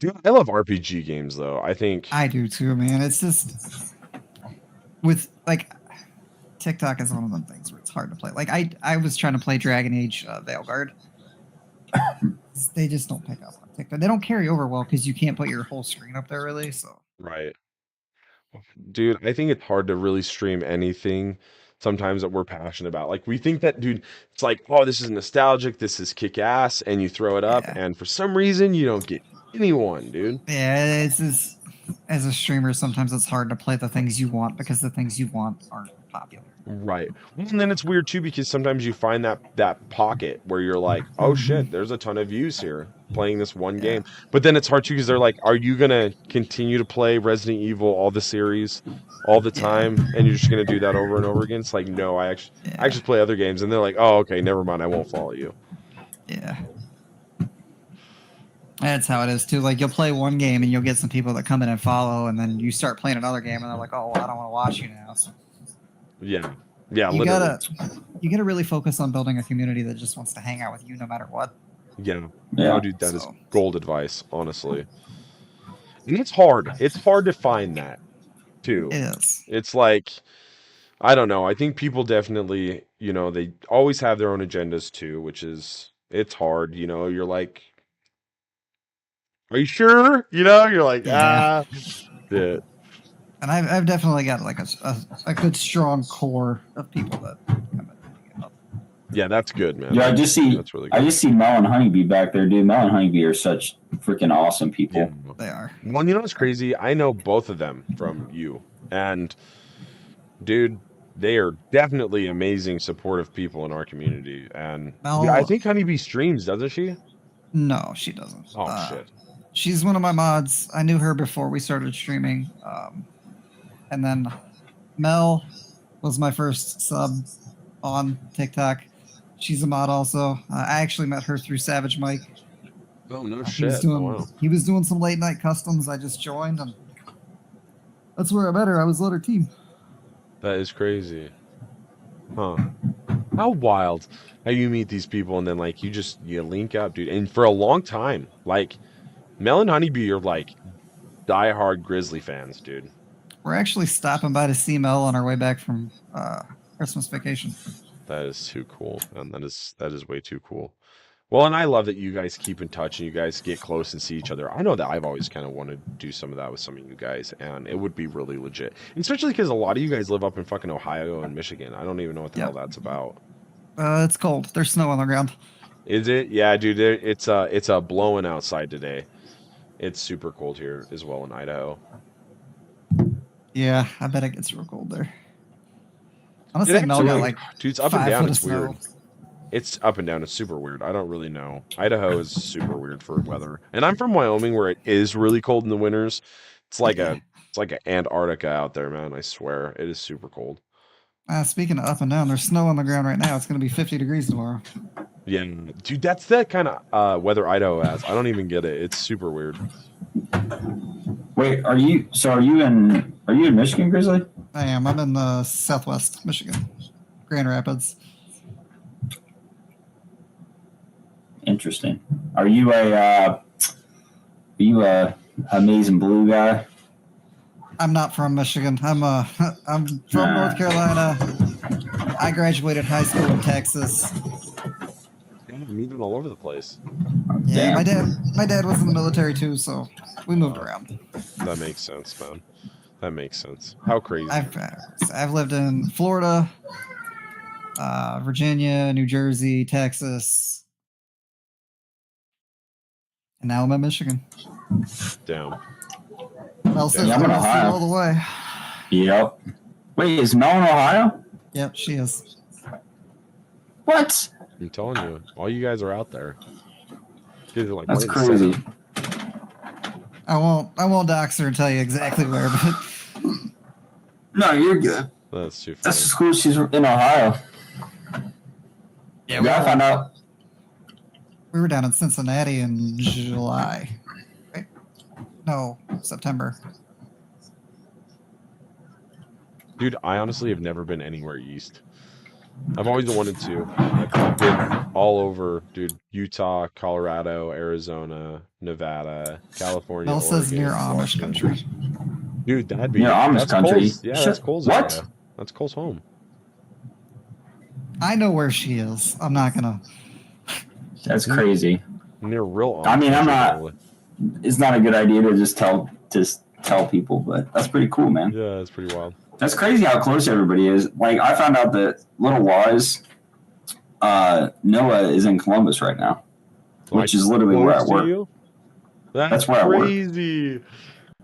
Dude, I love RPG games though. I think I do too, man. It's just with like TikTok is one of them things where it's hard to play. Like I was trying to play Dragon Age Veilguard. They just don't pick up on TikTok. They don't carry over well because you can't put your whole screen up there really. So right. Dude, I think it's hard to really stream anything sometimes that we're passionate about. Like we think that, dude, it's like, oh, this is nostalgic, this is kick ass, and you throw it up, and for some reason you don't get anyone, dude. Yeah, it's just, as a streamer, sometimes it's hard to play the things you want because the things you want aren't popular. Right. Well, and then it's weird too because sometimes you find that pocket where you're like, oh shit, there's a ton of views here playing this one game. But then it's hard too because they're like, are you gonna continue to play Resident Evil all the series all the time and you're just gonna do that over and over again? It's like, no, I actually play other games, and they're like, oh, okay, never mind, I won't follow you. Yeah. That's how it is too. Like you'll play one game and you'll get some people that come in and follow, and then you start playing another game and they're like, "Oh, well, I don't want to watch you now." So yeah, you literally. gotta really focus on building a community that just wants to hang out with you no matter what. Yeah. Oh, dude, that is gold advice, honestly. And it's hard. It's hard to find that too. It is. It's like, I don't know. I think people definitely, they always have their own agendas too, which is, it's hard. You're like, are you sure? You're like, yeah. And I've definitely got like a good strong core of people that come in. Yeah, that's good, man. Yeah, that's really good. I just see Mel and Honeybee back there, dude. Mel and Honeybee are such freaking awesome people. Yeah. They are. Well, what's crazy? I know both of them from you, and dude, they are definitely amazing, supportive people in our community. And Mel, I think Honeybee streams, doesn't she? No, she doesn't. Oh shit. She's one of my mods. I knew her before we started streaming. And then Mel was my first sub on TikTok. She's a mod also. I actually met her through Savage Mike. Oh, no shit. He was doing some late night customs. I just joined, and that's where I met her. I was on her team. That is crazy. Huh. How wild how you meet these people and then like you link up, dude. And for a long time, like Mel and Honeybee are like diehard Grizzly fans, dude. We're actually stopping by to see Mel on our way back from Christmas vacation. That is too cool, and that is way too cool. Well, and I love that you guys keep in touch and you guys get close and see each other. I know that I've always kind of wanted to do some of that with some of you guys, and it would be really legit. Especially because a lot of you guys live up in fucking Ohio and Michigan. I don't even know what the hell that's about. It's cold. There's snow on the ground. Is it? Yeah, dude. It's blowing outside today. It's super cold here as well in Idaho. Yeah, I bet it gets real cold there. Honestly, Mel got like dude, it's up and down. It's weird. It's up and down. It's super weird. I don't really know. Idaho is super weird for weather. And I'm from Wyoming where it is really cold in the winters. It's like Yeah. it's like a Antarctica out there, man. I swear. It is super cold. Speaking of up and down, there's snow on the ground right now. It's going to be 50 degrees tomorrow. Yeah, dude, that's that kind of weather Idaho has. I don't even get it. It's super weird. Wait, are you in Michigan, Grizzly? I am. I'm in Southwest Michigan, Grand Rapids. Interesting. Are you a amazing blue guy? I'm not from Michigan. I'm from North Carolina. I graduated high school in Texas. I'm moving all over the place. Yeah, Damn. my dad was in the military too, so we moved around. That makes sense, man. That makes sense. How crazy. I've lived in Florida, Virginia, New Jersey, Texas, and now I'm in Michigan. Damn. Mel says I'm in I'll see you Ohio. all the way. Yep. Wait, is Mel in Ohio? Yep, she is. What? I'm telling you, all you guys are out there. You guys are like That's right in the crazy. center. I won't dox her and tell you exactly where, but No, you're good. That's too funny. That's just cool. She's in Ohio. yeah, I found out. we were down in Cincinnati in July. Right? No, September. Dude, I honestly have never been anywhere east. I've always wanted to. I've been all over, dude. Utah, Colorado, Arizona, Nevada, California, Mel says Oregon, near Amish Washington. country. Dude, that'd be Near Amish that's country? Cole's, yeah, that's Cole's What? area. That's Cole's home. I know where she is. I'm not gonna. That's crazy. Near real Amish I mean, I'm country, not- probably. It's not a good idea to just tell people, but that's pretty cool, man. Yeah, it's pretty wild. That's crazy how close everybody is. Like, I found out that Little Wise, Noah is in Columbus right now, which is literally where I Close to work. you? That's where I work. crazy.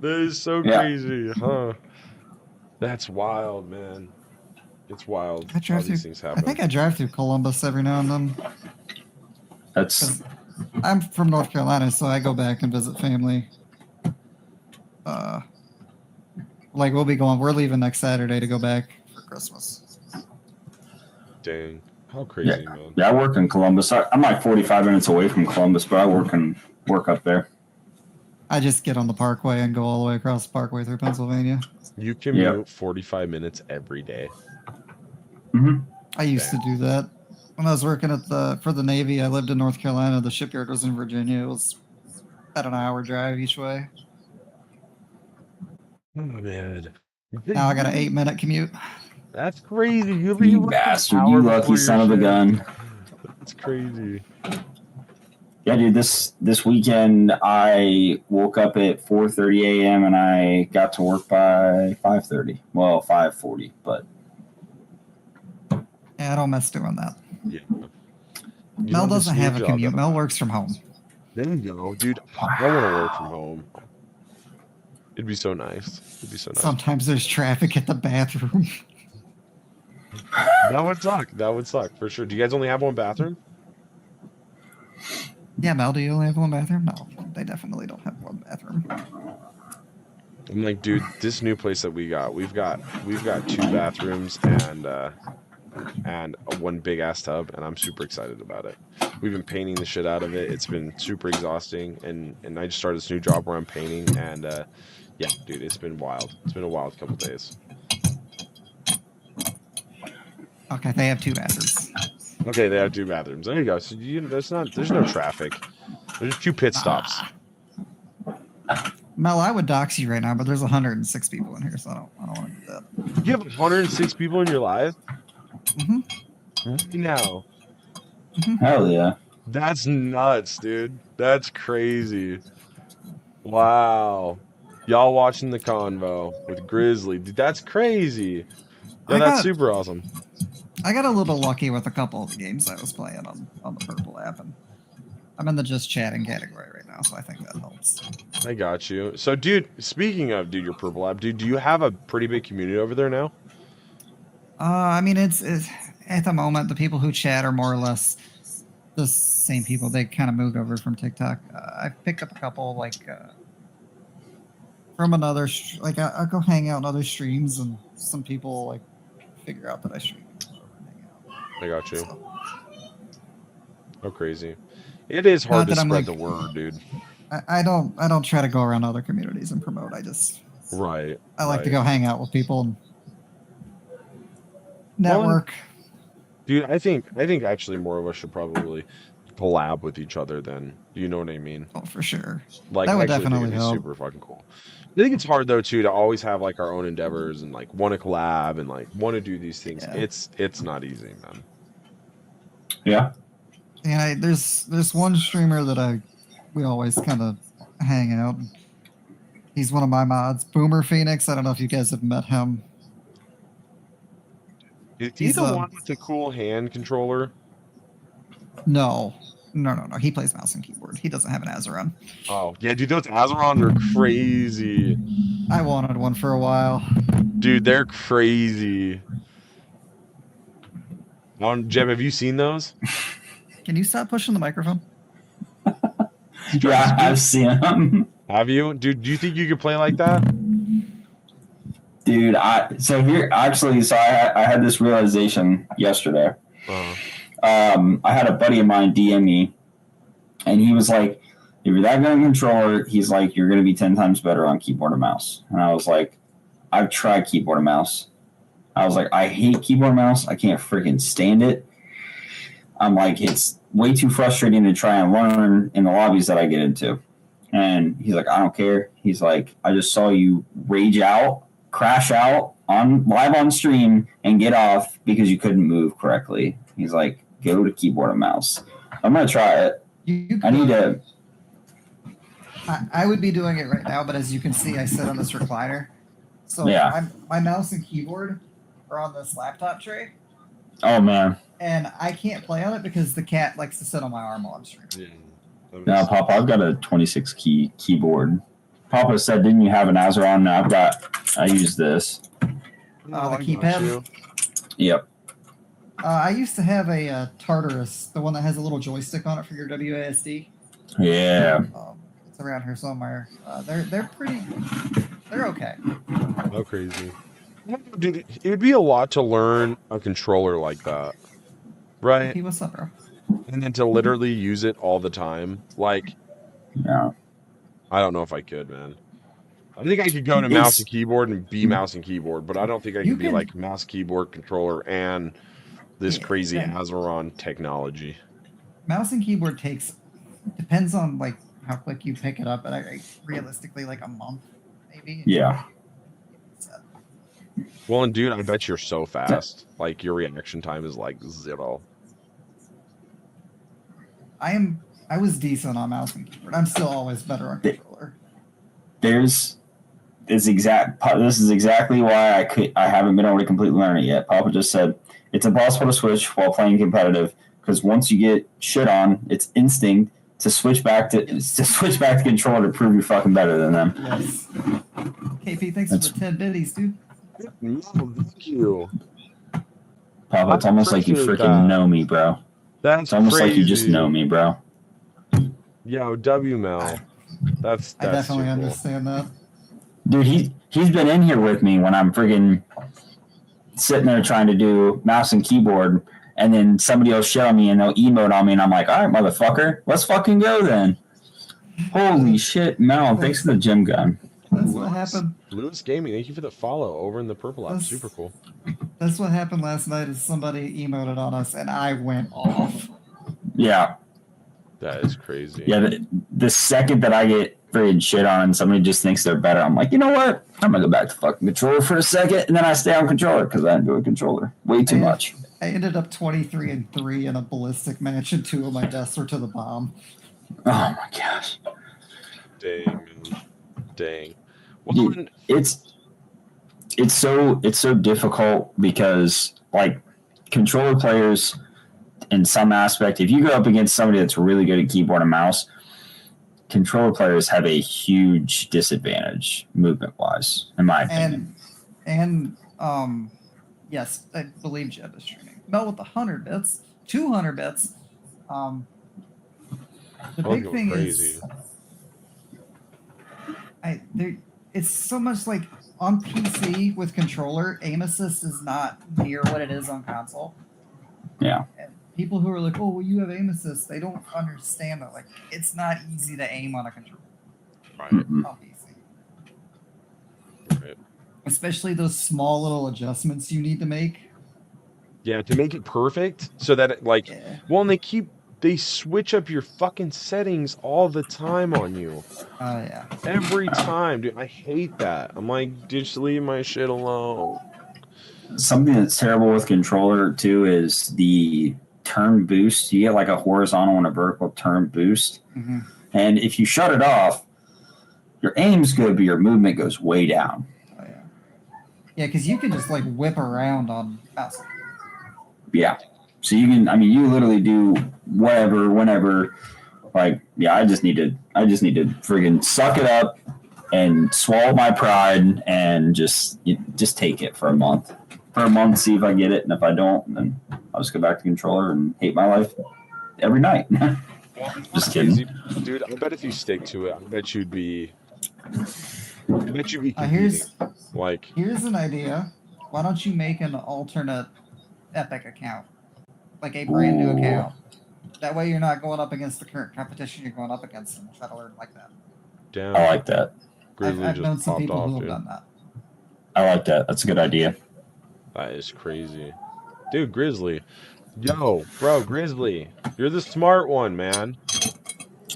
That is so Yeah. crazy, huh? That's wild, man. It's wild I how drive these through. things I happen. think I drive through Columbus every now and then. That's I'm from North Carolina, so I go back and visit family. Like we'll be going. We're leaving next Saturday to go back for Christmas. Dang. How crazy, man. yeah. I work in Columbus. I'm like 45 minutes away from Columbus, but I work up there. I just get on the Parkway and go all the way across the Parkway through Pennsylvania. You commute 45 minutes every day. Mm-hmm. I used to do that when I was working for the Navy. I lived in North Carolina. The shipyard was in Virginia. It was about an hour drive each way. Oh, man. Now I got an 8-minute commute. That's crazy. You You leave bastard! You lucky son of a gun. That's crazy. Yeah, dude. This weekend I woke up at 4:30 a.m. and I got to work by 5:30. Well, 5:40, but Yeah, I don't miss doing that. Yeah. Mel doesn't have a commute. Mel works from home. There you go, dude. I want to work from home. It'd be so nice. It'd be so nice. Sometimes there's traffic at the bathroom. That would suck. That would suck for sure. Do you guys only have one bathroom? Yeah, Mel, do you only have one bathroom? No, they definitely don't have one bathroom. I'm like, dude, this new place that we've got 2 bathrooms and one big ass tub, and I'm super excited about it. We've been painting the shit out of it. It's been super exhausting, and I just started this new job where I'm painting, and yeah, dude, it's been wild. It's been a wild couple days. Okay, they have 2 bathrooms. Okay, they have 2 bathrooms. There you go. So there's no traffic. There's 2 pit stops. Mel, I would dox you right now, but there's 106 people in here, so I don't want to do that. You have 106 people in your live? Mm-hmm. Right now. hell yeah. That's nuts, dude. That's crazy. Wow. Y'all watching the convo with Grizzly. Dude, that's crazy. Yeah, that's super awesome. I got a little lucky with a couple of the games I was playing on the Purple app, and I'm in the just chatting category right now, so I think that helps. I got you. So, dude, speaking of, your Purple app, dude, do you have a pretty big community over there now? I mean, it's At the moment, the people who chat are more or less the same people. They kind of moved over from TikTok. I've picked up a couple from another I'll go hang out in other streams, and some people like figure out that I stream and come over and hang out. I got you. So, Oh, crazy. It is hard Not to that I'm, spread like- the word, dude. I don't try to go around other communities and promote. Right. I like to right. go hang out with people and network. Dude, I think actually more of us should probably collab with each other then. Do you know what I mean? Oh, for sure. Like, That would actually, I think definitely it'd be help. super fucking cool. I think it's hard though too to always have like our own endeavors and like want to collab and like want to do these things. Yeah. It's not easy, man. Yeah. And there's one streamer that we always kind of hang out. He's one of my mods, Boomer Phoenix. I don't know if you guys have met him. Is he He's, the one with the cool hand controller? No. He plays mouse and keyboard. He doesn't have an Azeron. Oh yeah, dude, those Azerons are crazy. I wanted one for a while. Dude, they're crazy. Jeb, have you seen those? Can you stop pushing the microphone? Yeah, I've seen them. Have you? Dude, do you think you could play like that? Dude, I had this realization yesterday. Uh, I had a buddy of mine DM me, and he was like, if you're that good on controller, he's like, you're going to be 10 times better on keyboard and mouse. And I was like, I've tried keyboard and mouse. I was like, I hate keyboard and mouse. I can't freaking stand it. I'm like, it's way too frustrating to try and learn in the lobbies that I get into. And he's like, I don't care. He's like, I just saw you rage out, crash out live on stream and get off because you couldn't move correctly. He's like, go to keyboard and mouse. I'm going to try it. I need to. I would be doing it right now, but as you can see, I sit on this recliner. So Yeah. my mouse and keyboard are on this laptop tray, Oh, man. and I can't play on it because the cat likes to sit on my arm while I'm streaming. yeah. Now, Papa, I've got a 26 key keyboard. Papa said, didn't you have an Azeron? No, I use this. The I got keypad? you. Yep. I used to have a Tartarus, the one that has a little joystick on it for your WASD. Yeah. It's around here somewhere. They're okay. Oh, crazy. Dude, it would be a lot to learn a controller like that, right? Hey, what's up, bro? And then to literally use it all the time. Like, Yeah. I don't know if I could, man. I think I could go to mouse and keyboard and be mouse and keyboard, but I don't think I You could be can- like mouse, keyboard, controller, and this Yeah, crazy yeah. Azeron technology. Mouse and keyboard depends on like how quick you pick it up, but realistically like a month, maybe. Yeah. Well, and dude, I bet you're so fast. Like, your reaction time is like 0. I was decent on mouse and keyboard. I'm still always better on controller. This is exactly why I haven't been able to completely learn it yet. Papa just said it's impossible to switch while playing competitive because once you get shit on, it's instinct to switch back to controller to prove you're fucking better than them. Yes. KP, thanks That's- for the 10 biddies, dude. No, thank you. Papa, it's I almost like you appreciate freaking that. know me, bro. That's It's almost crazy. like you just know me, bro. Yo, WML. That's I definitely too cool. understand that. Dude, he's been in here with me when I'm friggin' sitting there trying to do mouse and keyboard, and then somebody will shit on me and they'll emote on me, and I'm like, all right, motherfucker, let's fucking go then. Holy shit, Mel, thanks for the gym gun. That's what happened. Lewis Gaming, thank you for the follow over in the purple app. That's- Super cool. That's what happened last night. Is somebody emoted on us and I went off. Yeah. That is crazy. Yeah, the second that I get friggin' shit on and somebody just thinks they're better, I'm like, you know what? I'm gonna go back to fucking controller for a second, and then I stay on controller because I enjoy controller way too much. I ended up 23-3 in a ballistic match, and 2 of my deaths were to the bomb. Oh my gosh. Dang, man. Dang. Well, Dude, then- it's so difficult because like controller players in some aspect, if you go up against somebody that's really good at keyboard and mouse, controller players have a huge disadvantage movement wise, in my opinion. And yes, I believe Jeb is streaming. melt with 100 bits, 200 bits. The big thing is, it's so much like on PC with controller, aim assist is not near what it is on console. Yeah. And people who are like, "Oh, well, you have aim assist," they don't understand that. Like, it's not easy to aim on a controller. Right. On PC. Right. Especially those small little adjustments you need to make. Yeah, to make it perfect, so that it, like, well, and they switch up your fucking settings all the time on you. Oh yeah. Every time, dude. I hate that. I'm like, just leave my shit alone. Something that's terrible with controller too is the turn boost. You get like a horizontal and a vertical turn boost, and if you shut it off, your aim's good, but your movement goes way down. Oh yeah. Yeah, because you can just like whip around on mouse. Yeah. So you can, I mean, you literally do whatever, whenever. Like, yeah, I just need to friggin' suck it up and swallow my pride and just take it for a month. See if I get it, and if I don't, then I'll just go back to controller and hate my life every night. Just kidding, dude. I bet if you stick to it, I bet you'd be competing. Here's an idea. Why don't you make an alternate Epic account, like a brand new account? That way, you're not going up against the current competition you're going up against, and try to learn like that. Damn. I like that. I've known some people who have done that. I like that. That's a good idea. That is crazy. Dude, Grizzly. Yo, bro, Grizzly. You're the smart one, man.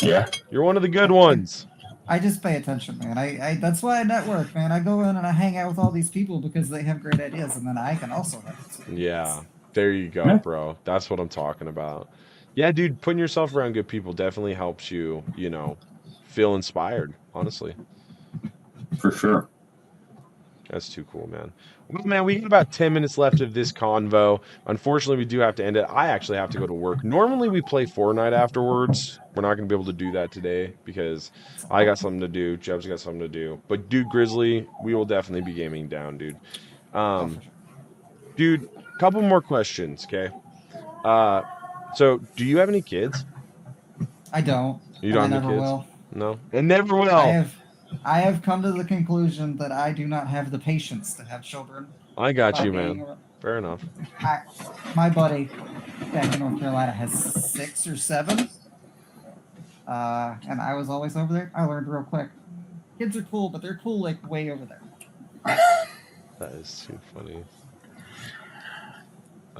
Yeah. You're one of the good ones. I just pay attention, man. I that's why I network, man. I go in and I hang out with all these people because they have great ideas, and then I can also have it. Yeah. There you go, bro. That's what I'm talking about. Yeah, dude, putting yourself around good people definitely helps you, feel inspired, honestly. For sure. That's too cool, man. Well, man, we got about 10 minutes left of this convo. Unfortunately, we do have to end it. I actually have to go to work. Normally, we play Fortnite afterwards. We're not going to be able to do that today because I got something to do. Jeb's got something to do. But, dude, Grizzly, we will definitely be gaming down, dude. Dude, couple more questions, okay? So, do you have any kids? I don't. You don't have any kids? Will. No? And never will. I have come to the conclusion that I do not have the patience to have children. I got you, man. Fair enough. My buddy back in North Carolina has 6 or 7. And I was always over there. I learned real quick. Kids are cool, but they're cool like way over there. That is too funny.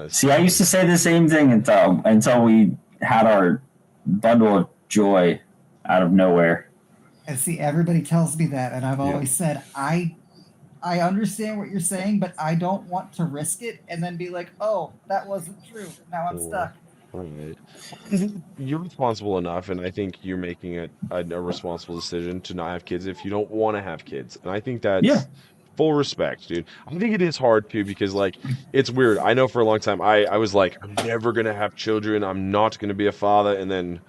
See, I used to say the same thing until we had our bundle of joy out of nowhere. And see, everybody tells me that, and I've always said, I understand what you're saying, but I don't want to risk it and then be like, oh, that wasn't true. Now I'm stuck. Right. You're responsible enough, and I think you're making a responsible decision to not have kids if you don't want to have kids. And I think that's full respect, dude. I think it is hard, too, because, like, it's weird. I know for a long time, I was like, I'm never going to have children. I'm not going to be a father. And then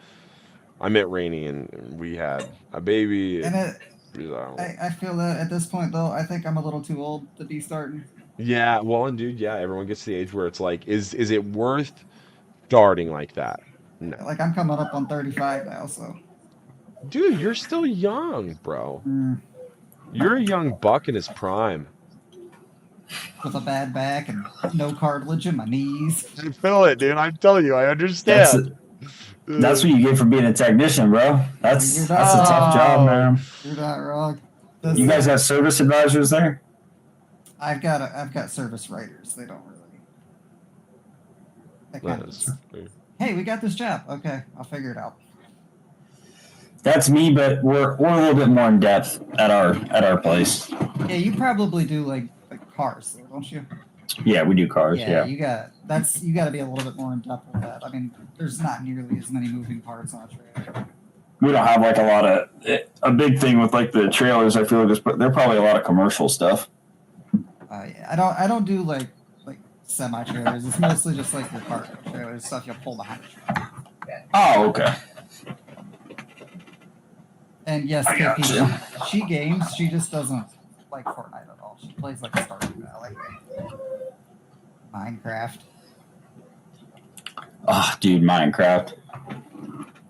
I met Rainey, and we had a baby. And I feel that at this point, though, I think I'm a little too old to be starting. Yeah, well, and dude, everyone gets to the age where it's like, is it worth starting like that? No. Like, I'm coming up on 35 now, so. Dude, you're still young, bro. You're a young buck in his prime. With a bad back and no cartilage in my knees. I feel it, dude. I'm telling you, I understand. That's what you get for being a technician, bro. That's a tough job, man. You're not wrong. You guys have service advisors there? I've got service writers. They don't really. Hey, we got this job. Okay, I'll figure it out. That's me, but we're a little bit more in depth at our place. Yeah, you probably do like cars, though, don't you? Yeah, we do cars. Yeah. You got to be a little bit more in depth with that. I mean, there's not nearly as many moving parts on a trailer. We don't have like a big thing with like the trailers. I feel like they're probably a lot of commercial stuff. Yeah, I don't do like semi trailers. It's mostly just like your car trailers, stuff you'll pull behind. Oh, okay. And yes, KP, she games. She just doesn't like Fortnite at all. She plays like Stardew Valley, Minecraft. Oh, dude, Minecraft.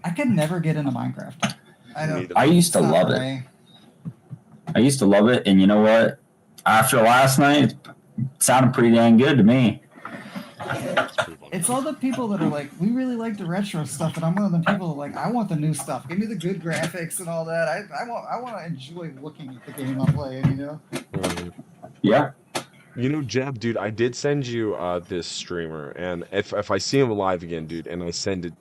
I could never get into Minecraft. I used to love it. I used to love it, and you know what? After last night, it sounded pretty dang good to me. It's all the people that are like, we really like the retro stuff, and I'm one of the people that like, I want the new stuff. Give me the good graphics and all that. I want to enjoy looking at the game I'm playing. You know? Yeah. You know, Jeb, dude, I did send you this streamer, and if I see him live again, dude, and I send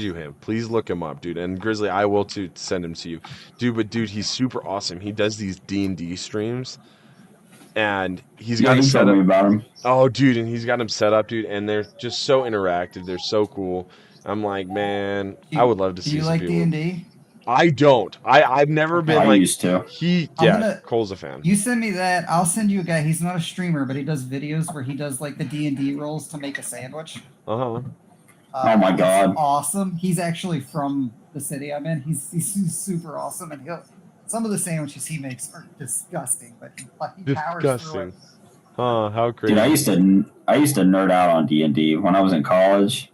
you him, please look him up, dude. And Grizzly, I will too send him to you, dude. But dude, he's super awesome. He does these D&D streams, and he's got him set up. About him. Oh, dude, and he's got him set up, dude, and they're just so interactive. They're so cool. I'm like, man, I would love to see. Do you like D&D? I don't. I've never been like. Used to. Cole's a fan. You send me that. I'll send you a guy. He's not a streamer, but he does videos where he does like the D&D rolls to make a sandwich. Oh my god! Awesome. He's actually from the city I'm in. He's super awesome, and some of the sandwiches he makes are disgusting, but he powers through it. How crazy! Dude, I used to nerd out on D&D when I was in college.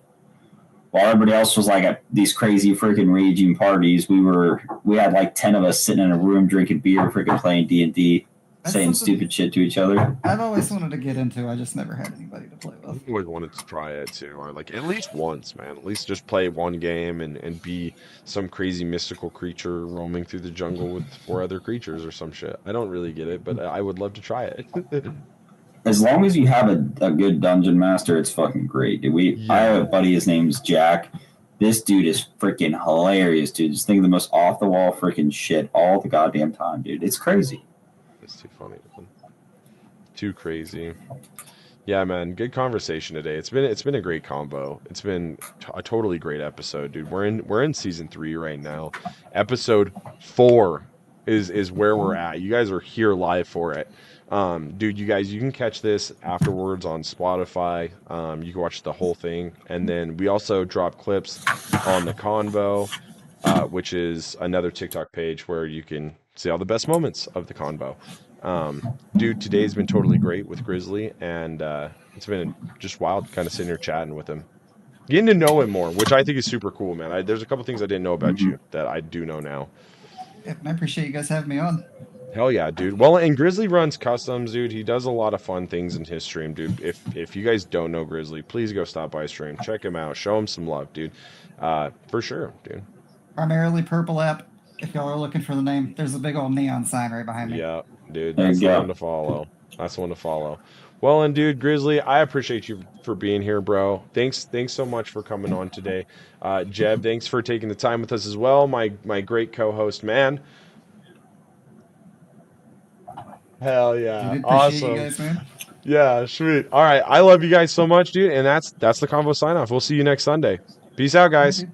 While everybody else was like at these crazy freaking raging parties, we had like 10 of us sitting in a room drinking beer, freaking playing D&D, saying stupid shit to each other. I've always wanted to get into. I just never had anybody to play with. I've always wanted to try it too, or like at least once, man. At least just play one game and be some crazy mystical creature roaming through the jungle with 4 other creatures or some shit. I don't really get it, but I would love to try it. As long as you have a good dungeon master, it's fucking great. I have a buddy, his name's Jack. This dude is freaking hilarious, dude. Just think of the most off the wall freaking shit all the goddamn time, dude. It's crazy. It's too funny, man. Too crazy. Yeah, man. Good conversation today. It's been a great combo. It's been a totally great episode, dude. We're in season 3 right now. Episode 4 is where we're at. You guys are here live for it. Dude, you guys, you can catch this afterwards on Spotify. You can watch the whole thing, and then we also drop clips on the Convo, which is another TikTok page where you can see all the best moments of the Convo. Dude, today's been totally great with Grizzly, and it's been just wild kind of sitting here chatting with him, getting to know him more, which I think is super cool, man. There's a couple things I didn't know about you that I do know now. Yeah, I appreciate you guys having me on. Hell yeah, dude. Well, and Grizzly runs customs, dude. He does a lot of fun things in his stream, dude. If you guys don't know Grizzly, please go stop by his stream. Check him out. Show him some love, dude. For sure, dude. Primarily Purple App. If y'all are looking for the name, there's a big old neon sign right behind me. Yeah, dude. That's the one to follow. That's the one to follow. Well, and dude, Grizzly, I appreciate you for being here, bro. Thanks so much for coming on today. Jeb, thanks for taking the time with us as well. My great co-host, man. Hell yeah. Dude, awesome. You guys, man. Yeah, sweet. All right. I love you guys so much, dude. And that's the Convo sign off. We'll see you next Sunday. Peace out, guys.